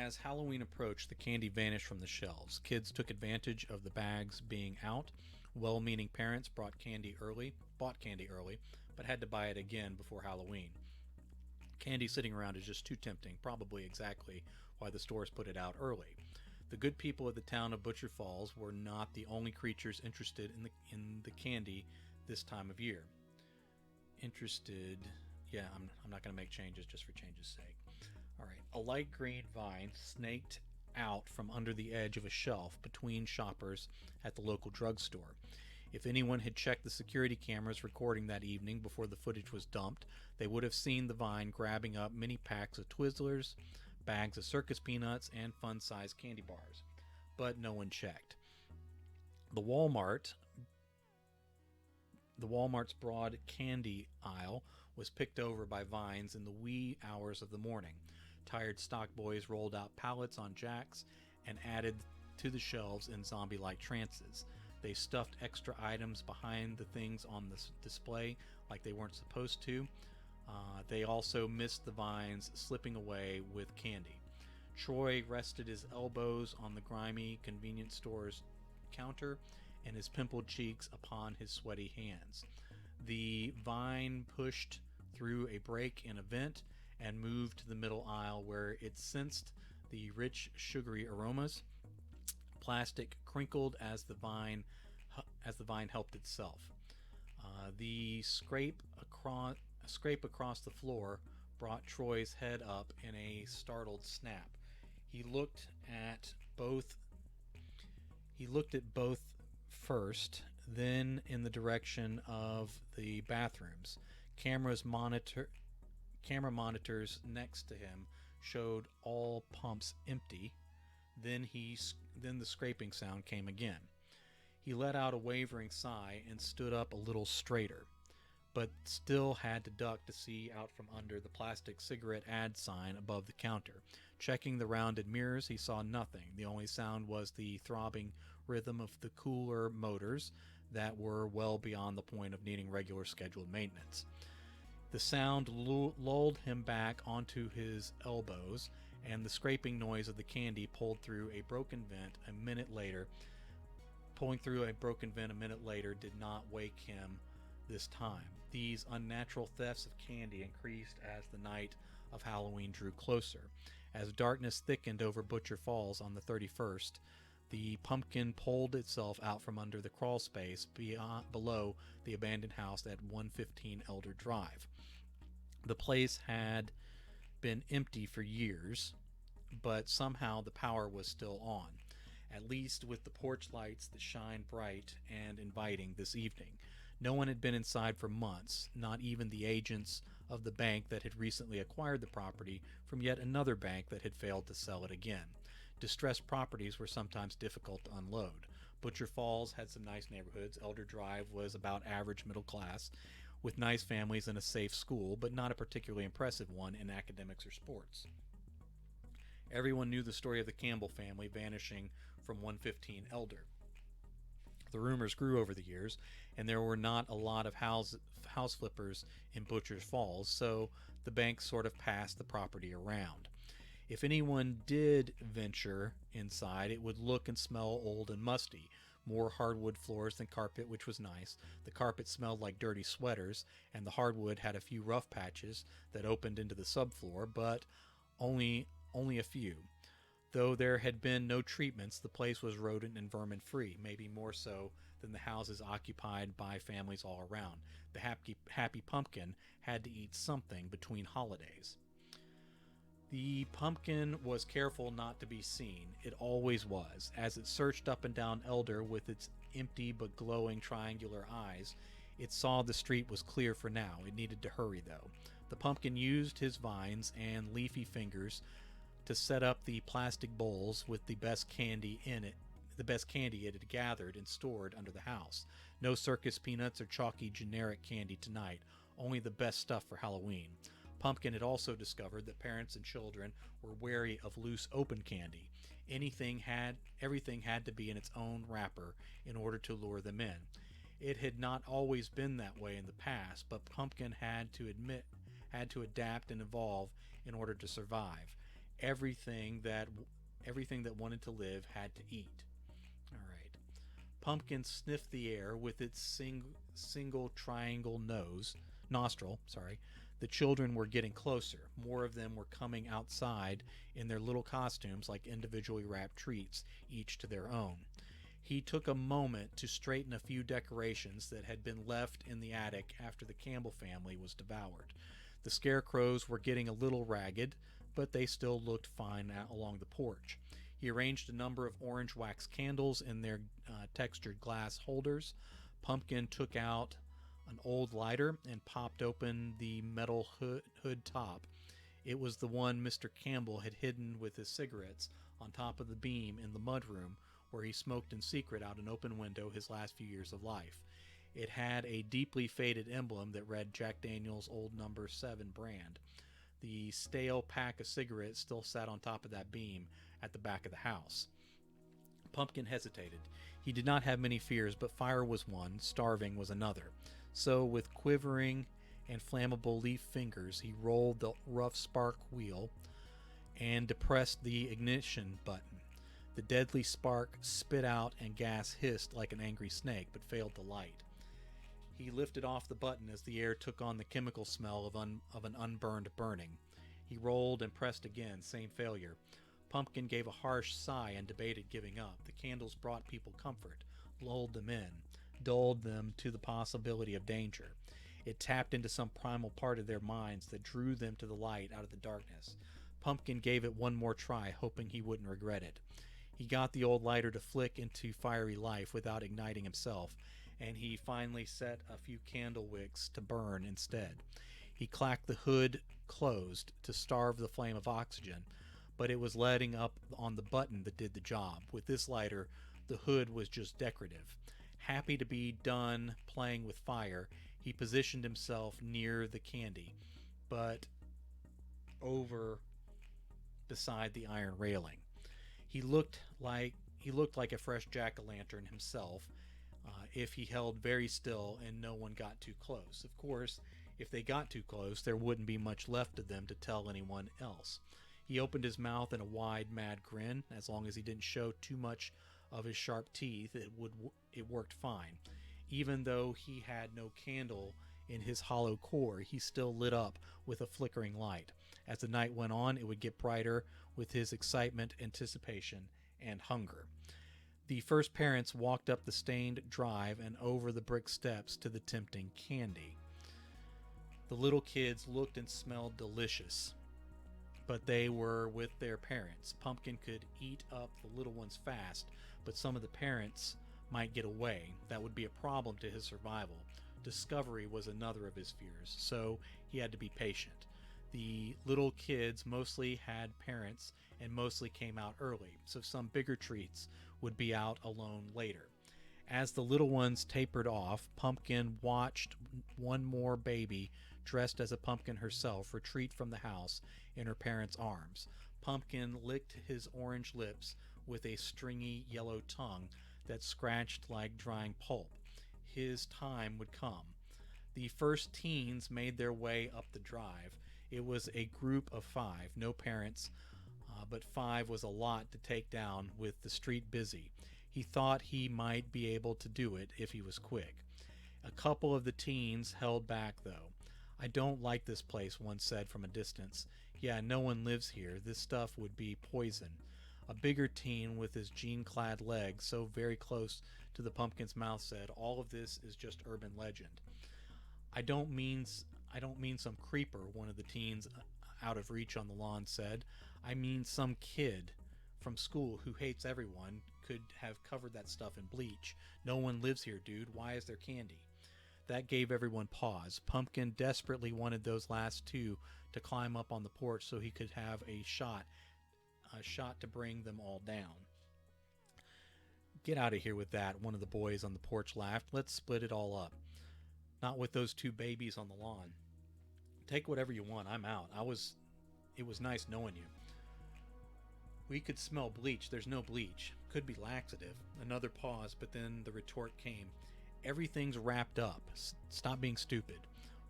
As Halloween approached, the candy vanished from the shelves. Kids took advantage of the bags being out. Well-meaning parents bought candy early, but had to buy it again before Halloween. Candy sitting around is just too tempting, probably exactly why the stores put it out early. The good people of the town of Butcher Falls were not the only creatures interested in the candy this time of year. Yeah, I'm not going to make changes just for change's sake. All right, a light green vine snaked out from under the edge of a shelf between shoppers at the local drugstore. If anyone had checked the security cameras recording that evening before the footage was dumped, they would have seen the vine grabbing up many packs of Twizzlers, bags of circus peanuts, and fun-sized candy bars. But no one checked. The Walmart's broad candy aisle was picked over by vines in the wee hours of the morning. Tired stock boys rolled out pallets on jacks and added to the shelves in zombie-like trances. They stuffed extra items behind the things on the display like they weren't supposed to. They also missed the vines slipping away with candy. Troy rested his elbows on the grimy convenience store's counter and his pimpled cheeks upon his sweaty hands. The vine pushed through a break in a vent and moved to the middle aisle where it sensed the rich, sugary aromas. Plastic crinkled as the vine helped itself. The scrape across the floor brought Troy's head up in a startled snap. He looked at both first, then in the direction of the bathrooms. Camera monitors next to him showed all pumps empty. Then the scraping sound came again. He let out a wavering sigh and stood up a little straighter, but still had to duck to see out from under the plastic cigarette ad sign above the counter. Checking the rounded mirrors, he saw nothing. The only sound was the throbbing rhythm of the cooler motors that were well beyond the point of needing regular scheduled maintenance. The sound lulled him back onto his elbows, and the scraping noise of the candy pulling through a broken vent a minute later did not wake him this time. These unnatural thefts of candy increased as the night of Halloween drew closer. As darkness thickened over Butcher Falls on the 31st, the pumpkin pulled itself out from under the crawl space below the abandoned house at 115 Elder Drive. The place had been empty for years, but somehow the power was still on, at least with the porch lights that shined bright and inviting this evening. No one had been inside for months, not even the agents of the bank that had recently acquired the property from yet another bank that had failed to sell it again. Distressed properties were sometimes difficult to unload. Butcher Falls had some nice neighborhoods. Elder Drive was about average middle class, with nice families and a safe school, but not a particularly impressive one in academics or sports. Everyone knew the story of the Campbell family vanishing from 115 Elder. The rumors grew over the years, and there were not a lot of house flippers in Butcher's Falls, so the bank sort of passed the property around. If anyone did venture inside, it would look and smell old and musty. More hardwood floors than carpet, which was nice. The carpet smelled like dirty sweaters, and the hardwood had a few rough patches that opened into the subfloor, but only a few. Though there had been no treatments, the place was rodent and vermin free, maybe more so than the houses occupied by families all around. The happy pumpkin had to eat something between holidays. The pumpkin was careful not to be seen. It always was. As it searched up and down Elder with its empty but glowing triangular eyes, it saw the street was clear for now. It needed to hurry, though. The pumpkin used his vines and leafy fingers to set up the plastic bowls with the best candy it had gathered and stored under the house. No circus peanuts or chalky generic candy tonight, only the best stuff for Halloween. Pumpkin had also discovered that parents and children were wary of loose open candy. Everything had to be in its own wrapper in order to lure them in. It had not always been that way in the past, but Pumpkin had to adapt and evolve in order to survive. Everything that wanted to live had to eat. All right. Pumpkin sniffed the air with its single triangle nostril. Sorry. The children were getting closer. More of them were coming outside in their little costumes like individually wrapped treats, each to their own. He took a moment to straighten a few decorations that had been left in the attic after the Campbell family was devoured. The scarecrows were getting a little ragged, but they still looked fine along the porch. He arranged a number of orange wax candles in their textured glass holders. Pumpkin took out an old lighter and popped open the metal hood top. It was the one Mr. Campbell had hidden with his cigarettes on top of the beam in the mudroom where he smoked in secret out an open window his last few years of life. It had a deeply faded emblem that read Jack Daniel's Old Number 7 brand. The stale pack of cigarettes still sat on top of that beam at the back of the house. Pumpkin hesitated. He did not have many fears, but fire was one, starving was another. So, with quivering and flammable leaf fingers, he rolled the rough spark wheel and depressed the ignition button. The deadly spark spit out and gas hissed like an angry snake, but failed to light. He lifted off the button as the air took on the chemical smell of an unburned burning. He rolled and pressed again, same failure. Pumpkin gave a harsh sigh and debated giving up. The candles brought people comfort, lulled them in, dulled them to the possibility of danger. It tapped into some primal part of their minds that drew them to the light out of the darkness. Pumpkin gave it one more try, hoping he wouldn't regret it. He got the old lighter to flick into fiery life without igniting himself, and he finally set a few candle wicks to burn instead. He clacked the hood closed to starve the flame of oxygen, but it was letting up on the button that did the job. With this lighter, the hood was just decorative. Happy to be done playing with fire, he positioned himself near the candy, but over beside the iron railing. He looked like a fresh jack-o'-lantern himself if he held very still and no one got too close. Of course, if they got too close, there wouldn't be much left of them to tell anyone else. He opened his mouth in a wide, mad grin. As long as he didn't show too much of his sharp teeth, it worked fine. Even though he had no candle in his hollow core, he still lit up with a flickering light. As the night went on, it would get brighter with his excitement, anticipation, and hunger. The first parents walked up the stained drive and over the brick steps to the tempting candy. The little kids looked and smelled delicious, but they were with their parents. Pumpkin could eat up the little ones fast, but some of the parents might get away. That would be a problem to his survival. Discovery was another of his fears, so he had to be patient. The little kids mostly had parents and mostly came out early, so some bigger treats would be out alone later. As the little ones tapered off, Pumpkin watched one more baby dressed as a pumpkin herself retreat from the house in her parents' arms. Pumpkin licked his orange lips with a stringy yellow tongue that scratched like drying pulp. His time would come. The first teens made their way up the drive. It was a group of 5, no parents, but 5 was a lot to take down with the street busy. He thought he might be able to do it if he was quick. A couple of the teens held back, though. "I don't like this place," one said from a distance. "Yeah, no one lives here. This stuff would be poison." A bigger teen with his jean-clad legs so very close to the pumpkin's mouth said, "All of this is just urban legend." I don't mean some creeper," one of the teens out of reach on the lawn said. "I mean some kid from school who hates everyone could have covered that stuff in bleach. No one lives here, dude. Why is there candy?" That gave everyone pause. Pumpkin desperately wanted those last 2 to climb up on the porch so he could have a shot to bring them all down. "Get out of here with that," one of the boys on the porch laughed. "Let's split it all up. Not with those 2 babies on the lawn." "Take whatever you want. I'm out. It was nice knowing you." "We could smell bleach." "There's no bleach. Could be laxative." Another pause, but then the retort came. "Everything's wrapped up. Stop being stupid."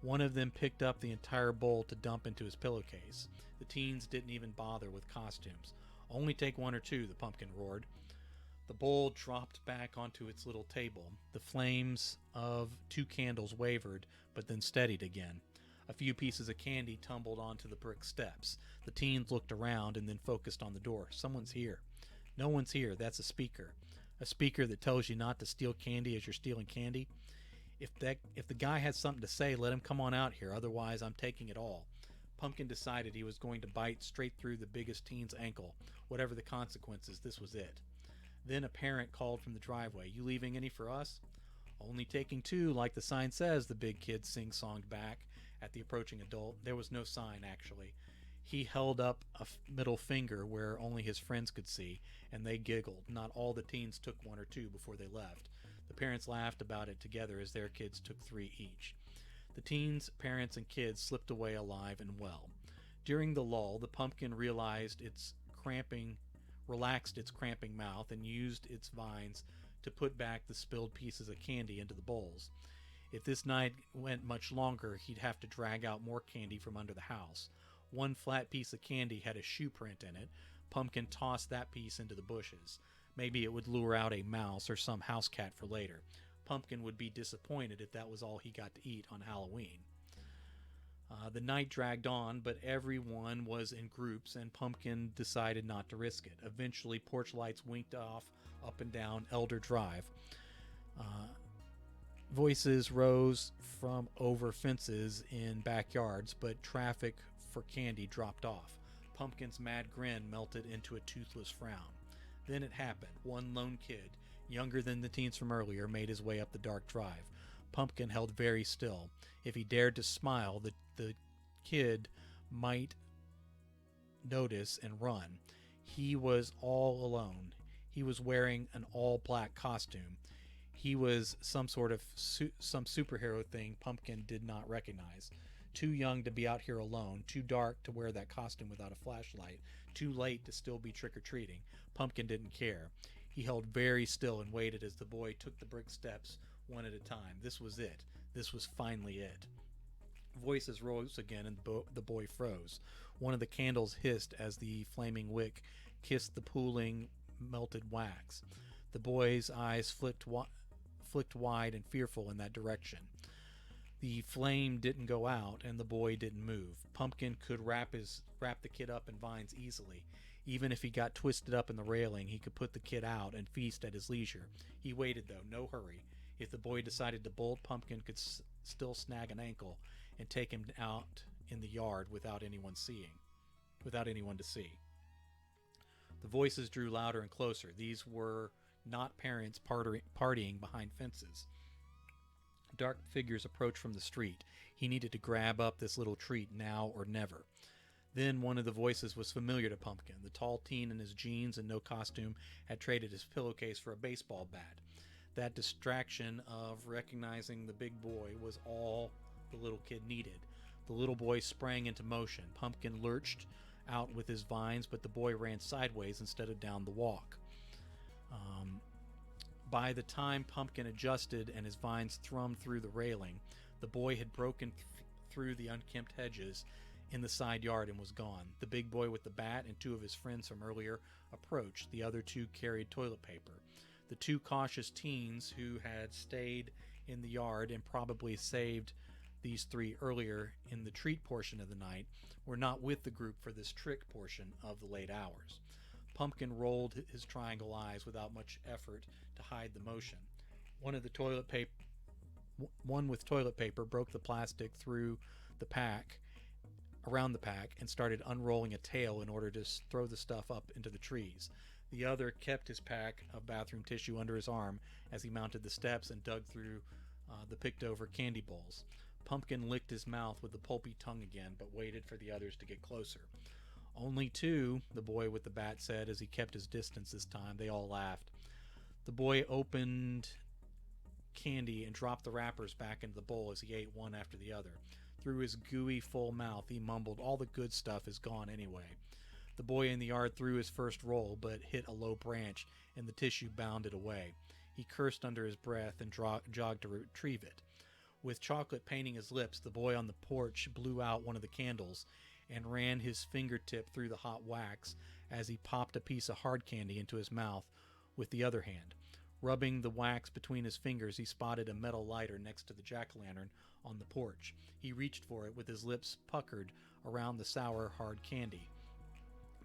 One of them picked up the entire bowl to dump into his pillowcase. The teens didn't even bother with costumes. "Only take one or two," the pumpkin roared. The bowl dropped back onto its little table. The flames of 2 candles wavered, but then steadied again. A few pieces of candy tumbled onto the brick steps. The teens looked around and then focused on the door. "Someone's here." "No one's here. That's a speaker." "A speaker that tells you not to steal candy as you're stealing candy?" If the guy has something to say, let him come on out here. Otherwise, I'm taking it all." Pumpkin decided he was going to bite straight through the biggest teen's ankle. Whatever the consequences, this was it. Then a parent called from the driveway. "You leaving any for us?" "Only taking 2, like the sign says," the big kid sing-songed back at the approaching adult. There was no sign, actually. He held up a middle finger where only his friends could see, and they giggled. Not all the teens took 1 or 2 before they left. The parents laughed about it together as their kids took 3 each. The teens, parents, and kids slipped away alive and well. During the lull, the pumpkin relaxed its cramping mouth and used its vines to put back the spilled pieces of candy into the bowls. If this night went much longer, he'd have to drag out more candy from under the house. One flat piece of candy had a shoe print in it. Pumpkin tossed that piece into the bushes. Maybe it would lure out a mouse or some house cat for later. Pumpkin would be disappointed if that was all he got to eat on Halloween. The night dragged on, but everyone was in groups, and Pumpkin decided not to risk it. Eventually, porch lights winked off up and down Elder Drive. Voices rose from over fences in backyards, but traffic for candy dropped off. Pumpkin's mad grin melted into a toothless frown. Then it happened. One lone kid, younger than the teens from earlier, made his way up the dark drive. Pumpkin held very still. If he dared to smile, the kid might notice and run. He was all alone. He was wearing an all-black costume. He was some sort of some superhero thing Pumpkin did not recognize. Too young to be out here alone, too dark to wear that costume without a flashlight, too late to still be trick-or-treating. Pumpkin didn't care. He held very still and waited as the boy took the brick steps one at a time. This was it. This was finally it. Voices rose again, and the boy froze. One of the candles hissed as the flaming wick kissed the pooling, melted wax. The boy's eyes flicked wide and fearful in that direction. The flame didn't go out, and the boy didn't move. Pumpkin could wrap the kid up in vines easily. Even if he got twisted up in the railing, he could put the kid out and feast at his leisure. He waited, though, no hurry. If the boy decided to bolt, Pumpkin could still snag an ankle and take him out in the yard without anyone to see. The voices drew louder and closer. These were not parents partying behind fences. Dark figures approached from the street. He needed to grab up this little treat now or never. Then one of the voices was familiar to Pumpkin. The tall teen in his jeans and no costume had traded his pillowcase for a baseball bat. That distraction of recognizing the big boy was all the little kid needed. The little boy sprang into motion. Pumpkin lurched out with his vines, but the boy ran sideways instead of down the walk. By the time Pumpkin adjusted and his vines thrummed through the railing, the boy had broken through the unkempt hedges in the side yard and was gone. The big boy with the bat and 2 of his friends from earlier approached. The other 2 carried toilet paper. The 2 cautious teens who had stayed in the yard and probably saved these 3 earlier in the treat portion of the night were not with the group for this trick portion of the late hours. Pumpkin rolled his triangle eyes without much effort to hide the motion. One with toilet paper broke the plastic through the pack, around the pack, and started unrolling a tail in order to throw the stuff up into the trees. The other kept his pack of bathroom tissue under his arm as he mounted the steps and dug through the picked-over candy bowls. Pumpkin licked his mouth with the pulpy tongue again, but waited for the others to get closer. "Only 2, the boy with the bat said as he kept his distance this time. They all laughed. The boy opened candy and dropped the wrappers back into the bowl as he ate one after the other. Through his gooey, full mouth, he mumbled, "All the good stuff is gone anyway." The boy in the yard threw his first roll, but hit a low branch, and the tissue bounded away. He cursed under his breath and jogged to retrieve it. With chocolate painting his lips, the boy on the porch blew out one of the candles and ran his fingertip through the hot wax as he popped a piece of hard candy into his mouth with the other hand. Rubbing the wax between his fingers, he spotted a metal lighter next to the jack-o'-lantern on the porch. He reached for it with his lips puckered around the sour, hard candy.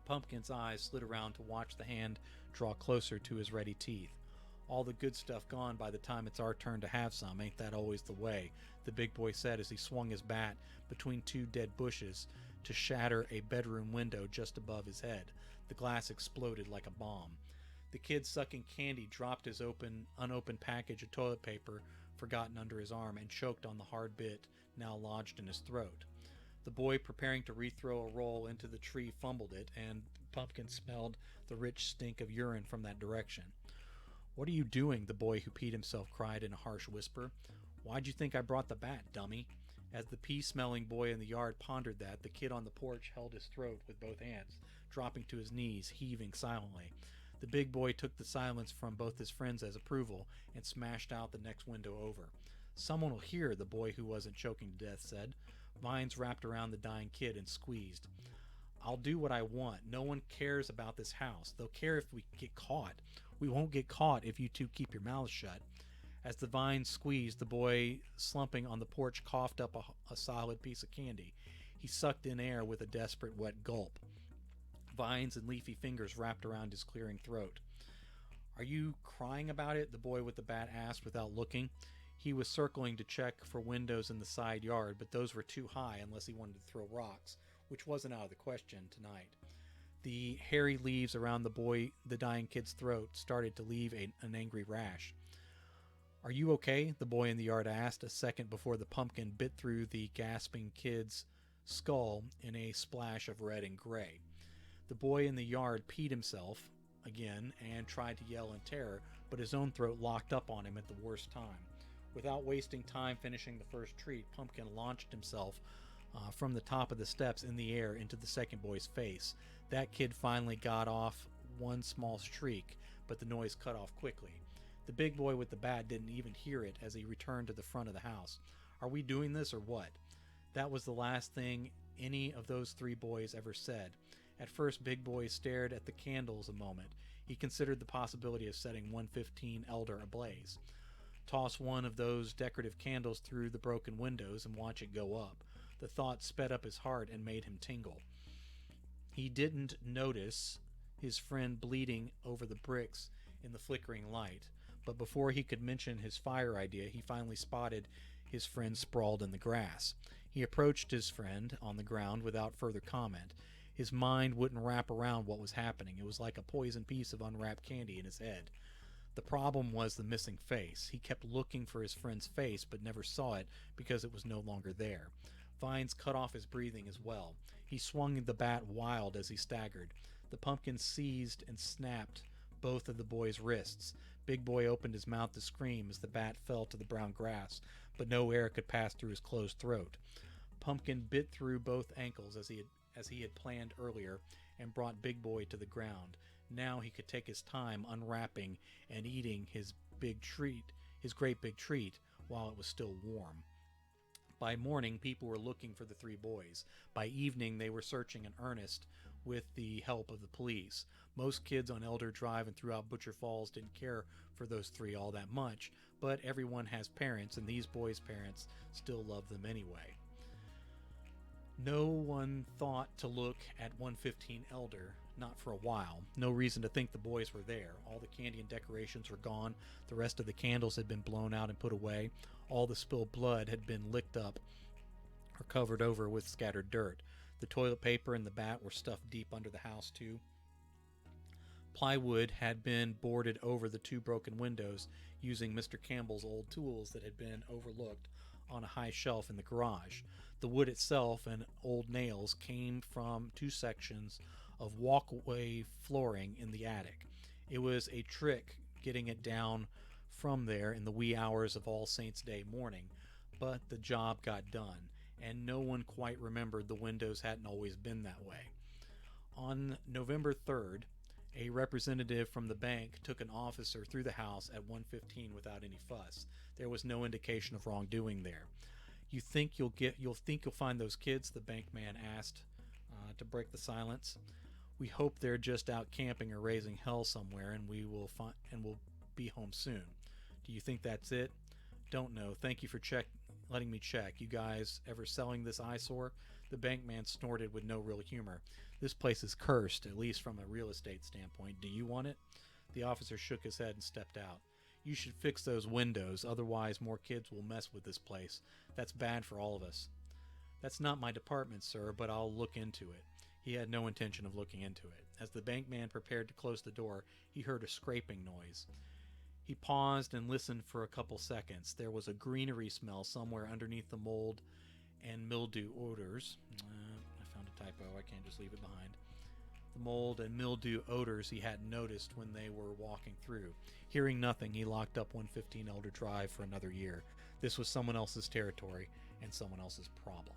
Pumpkin's eyes slid around to watch the hand draw closer to his ready teeth. All the good stuff gone by the time it's our turn to have some, ain't that always the way? The big boy said as he swung his bat between two dead bushes to shatter a bedroom window just above his head. The glass exploded like a bomb. The kid sucking candy dropped his unopened package of toilet paper forgotten under his arm and choked on the hard bit now lodged in his throat. The boy preparing to rethrow a roll into the tree fumbled it, and Pumpkin smelled the rich stink of urine from that direction. "What are you doing?" the boy who peed himself cried in a harsh whisper. "Why'd you think I brought the bat, dummy?" As the pea-smelling boy in the yard pondered that, the kid on the porch held his throat with both hands, dropping to his knees, heaving silently. The big boy took the silence from both his friends as approval and smashed out the next window over. "Someone will hear," the boy who wasn't choking to death said. Vines wrapped around the dying kid and squeezed. "I'll do what I want. No one cares about this house. They'll care if we get caught. We won't get caught if you two keep your mouths shut." As the vines squeezed, the boy slumping on the porch coughed up a solid piece of candy. He sucked in air with a desperate wet gulp. Vines and leafy fingers wrapped around his clearing throat. "Are you crying about it?" the boy with the bat asked without looking. He was circling to check for windows in the side yard, but those were too high unless he wanted to throw rocks, which wasn't out of the question tonight. The hairy leaves around the dying kid's throat started to leave an angry rash. "Are you okay?" the boy in the yard asked, a second before the pumpkin bit through the gasping kid's skull in a splash of red and gray. The boy in the yard peed himself again and tried to yell in terror, but his own throat locked up on him at the worst time. Without wasting time finishing the first treat, Pumpkin launched himself from the top of the steps in the air into the second boy's face. That kid finally got off one small shriek, but the noise cut off quickly. The big boy with the bat didn't even hear it as he returned to the front of the house. "Are we doing this or what?" That was the last thing any of those three boys ever said. At first, Big Boy stared at the candles a moment. He considered the possibility of setting 115 Elder ablaze. Toss one of those decorative candles through the broken windows and watch it go up. The thought sped up his heart and made him tingle. He didn't notice his friend bleeding over the bricks in the flickering light, but before he could mention his fire idea, he finally spotted his friend sprawled in the grass. He approached his friend on the ground without further comment. His mind wouldn't wrap around what was happening. It was like a poisoned piece of unwrapped candy in his head. The problem was the missing face. He kept looking for his friend's face, but never saw it because it was no longer there. Vines cut off his breathing as well. He swung the bat wild as he staggered. The pumpkin seized and snapped both of the boy's wrists. Big Boy opened his mouth to scream as the bat fell to the brown grass, but no air could pass through his closed throat. Pumpkin bit through both ankles as he had planned earlier and brought Big Boy to the ground. Now he could take his time unwrapping and eating his great big treat, while it was still warm. By morning, people were looking for the three boys. By evening, they were searching in earnest with the help of the police. Most kids on Elder Drive and throughout Butcher Falls didn't care for those three all that much, but everyone has parents, and these boys' parents still love them anyway. No one thought to look at 115 Elder, not for a while. No reason to think the boys were there. All the candy and decorations were gone. The rest of the candles had been blown out and put away. All the spilled blood had been licked up or covered over with scattered dirt. The toilet paper and the bat were stuffed deep under the house, too. Plywood had been boarded over the two broken windows using Mr. Campbell's old tools that had been overlooked on a high shelf in the garage. The wood itself and old nails came from two sections of walkway flooring in the attic. It was a trick getting it down from there in the wee hours of All Saints' Day morning, but the job got done, and no one quite remembered the windows hadn't always been that way. On November 3rd, a representative from the bank took an officer through the house at 115 without any fuss. There was no indication of wrongdoing there. "You think you'll find those kids?" the bank man asked To break the silence, "We hope they're just out camping or raising hell somewhere, and we'll be home soon. Do you think that's it?" "Don't know. Thank you for letting me check. You guys ever selling this eyesore?" The bankman snorted with no real humor. "This place is cursed, at least from a real estate standpoint. Do you want it?" The officer shook his head and stepped out. "You should fix those windows, otherwise more kids will mess with this place. That's bad for all of us." "That's not my department, sir, but I'll look into it." He had no intention of looking into it. As the bankman prepared to close the door, he heard a scraping noise. He paused and listened for a couple seconds. There was a greenery smell somewhere underneath the mold and mildew odors. I found a typo. I can't just leave it behind. The mold and mildew odors he hadn't noticed when they were walking through. Hearing nothing, he locked up 115 Elder Drive for another year. This was someone else's territory and someone else's problem.